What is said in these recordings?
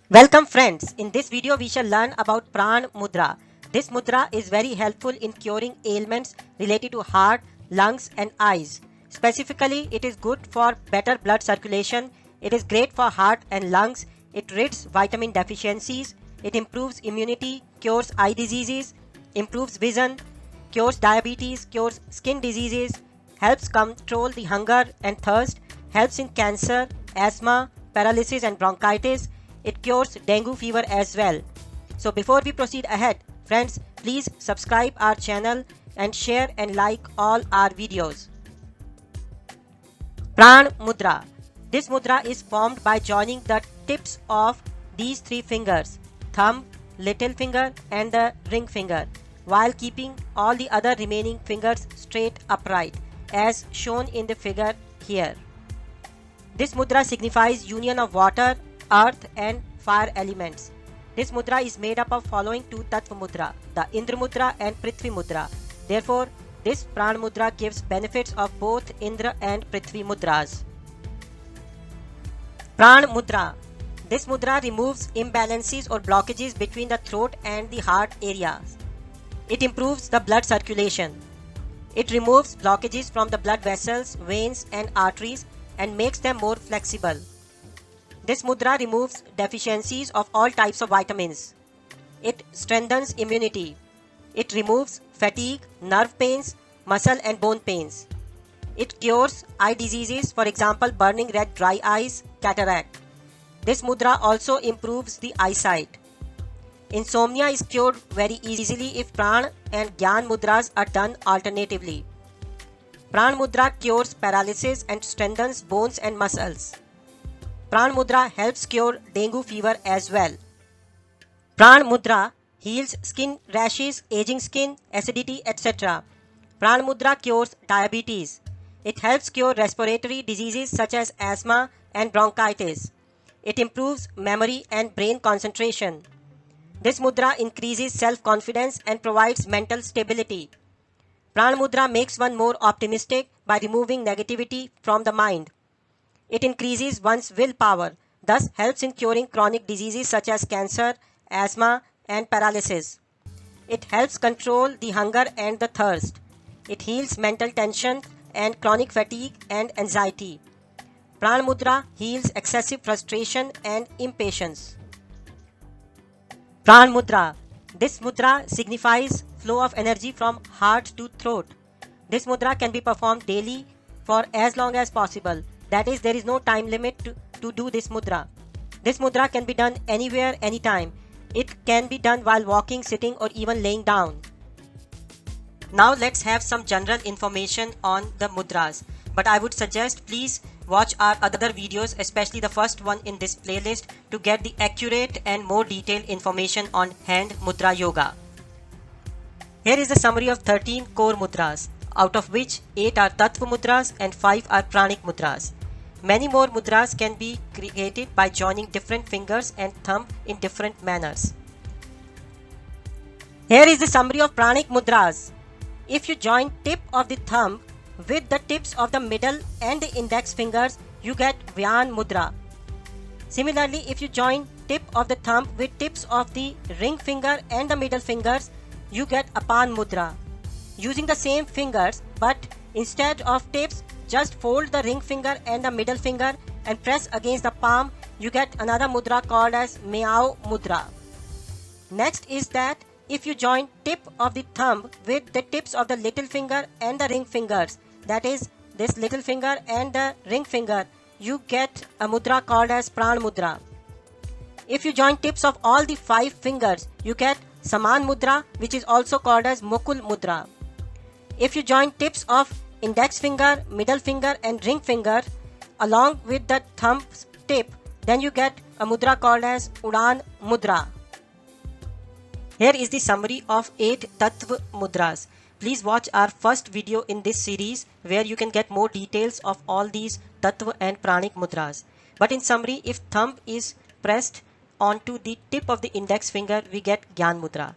Welcome friends. In this video we shall learn about Pran Mudra. This mudra is very helpful in curing ailments related to heart, lungs and eyes. Specifically, it is good for better blood circulation. It is great for heart and lungs. It rids vitamin deficiencies. It improves immunity, cures eye diseases, improves vision, cures diabetes, cures skin diseases, helps control the hunger and thirst, helps in cancer, asthma, paralysis and bronchitis. It cures dengue fever as well. So before we proceed ahead, friends, please subscribe our channel and share and like all our videos. Pran Mudra. This mudra is formed by joining the tips of these three fingers, thumb, little finger and the ring finger, while keeping all the other remaining fingers straight upright as shown in the figure here. This mudra signifies union of water, earth and fire elements. This mudra is made up of following two Tattva mudra, the Indra mudra and Prithvi mudra. Therefore, this Pran mudra gives benefits of both Indra and Prithvi mudras. Pran mudra. This mudra removes imbalances or blockages between the throat and the heart areas. It improves the blood circulation. It removes blockages from the blood vessels, veins and arteries and makes them more flexible. This mudra removes deficiencies of all types of vitamins. It strengthens immunity. It removes fatigue, nerve pains, muscle and bone pains. It cures eye diseases, for example, burning red dry eyes, cataract. This mudra also improves the eyesight. Insomnia is cured very easily if Pran and Gyan mudras are done alternatively. Pran mudra cures paralysis and strengthens bones and muscles. Pran mudra helps cure dengue fever as well. Pran mudra heals skin rashes, aging skin, acidity, etc. Pran mudra cures diabetes. It helps cure respiratory diseases such as asthma and bronchitis. It improves memory and brain concentration. This mudra increases self-confidence and provides mental stability. Pran mudra makes one more optimistic by removing negativity from the mind. It increases one's willpower, thus helps in curing chronic diseases such as cancer, asthma and paralysis. It helps control the hunger and the thirst. It heals mental tension and chronic fatigue and anxiety. Pran mudra heals excessive frustration and impatience. Pran mudra. This mudra signifies flow of energy from heart to throat. This mudra can be performed daily for as long as possible. That is, there is no time limit to do this mudra. This mudra can be done anywhere, anytime. It can be done while walking, sitting or even laying down. Now let's have some general information on the mudras. But I would suggest please watch our other videos, especially the first one in this playlist, to get the accurate and more detailed information on hand mudra yoga. Here is the summary of 13 core mudras, out of which 8 are Tattva mudras and 5 are Pranic mudras. Many more mudras can be created by joining different fingers and thumb in different manners. Here is the summary of Pranic mudras. If you join tip of the thumb with the tips of the middle and the index fingers, you get Vyan mudra. Similarly, if you join tip of the thumb with tips of the ring finger and the middle fingers, you get Apan mudra. Using the same fingers, but instead of tips, just fold the ring finger and the middle finger and press against the palm, you get another mudra called as Meow mudra. Next is that if you join tip of the thumb with the tips of the little finger and the ring fingers, that is this little finger and the ring finger, you get a mudra called as Pran mudra. If you join tips of all the 5 fingers, you get Saman mudra, which is also called as Mukul mudra. If you join tips of index finger, middle finger and ring finger along with the thumb tip, then you get a mudra called as Udan mudra. Here is the summary of 8 Tattva mudras. Please watch our first video in this series where you can get more details of all these Tattva and Pranic mudras. But in summary, if thumb is pressed onto the tip of the index finger, we get Gyan mudra.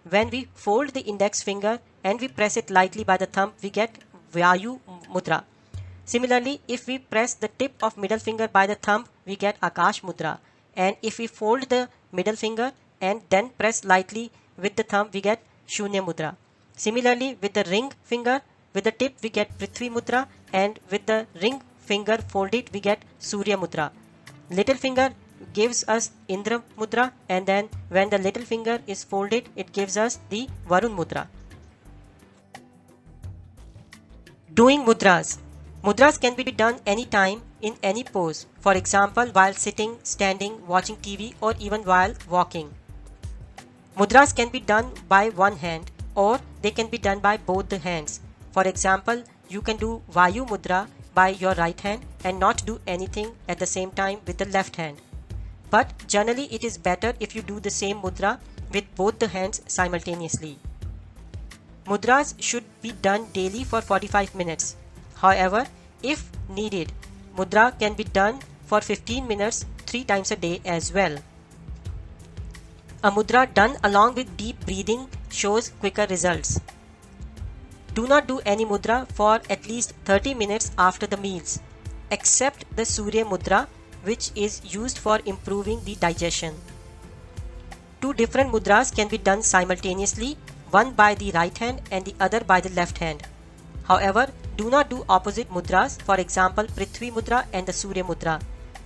When we fold the index finger and we press it lightly by the thumb, we get Vayu mudra. Similarly, if we press the tip of middle finger by the thumb, we get Akash mudra. and if we fold the middle finger and then press lightly with the thumb, we get Shunya Mudra. Similarly, with the ring finger, with the tip we get Prithvi Mudra, and with the ring finger folded we get Surya Mudra. Little finger gives us Indra Mudra, and then when the little finger is folded, it gives us the Varun Mudra. Doing mudras. Mudras can be done anytime in any pose. For example, while sitting, standing, watching TV, or even while walking. Mudras can be done by one hand, or they can be done by both the hands. For example, you can do Vayu Mudra by your right hand and not do anything at the same time with the left hand. But generally it is better if you do the same mudra with both the hands simultaneously. Mudras should be done daily for 45 minutes. However, if needed, mudra can be done for 15 minutes 3 times a day as well. A mudra done along with deep breathing shows quicker results. Do not do any mudra for at least 30 minutes after the meals, except the Surya Mudra, which is used for improving the digestion. 2 different mudras can be done simultaneously, one by the right hand and the other by the left hand. However, do not do opposite mudras, for example Prithvi Mudra and the Surya Mudra,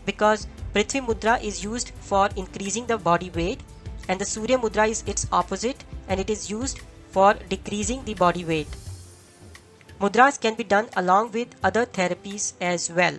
because Prithvi Mudra is used for increasing the body weight and the Surya Mudra is its opposite and it is used for decreasing the body weight. Mudras can be done along with other therapies as well.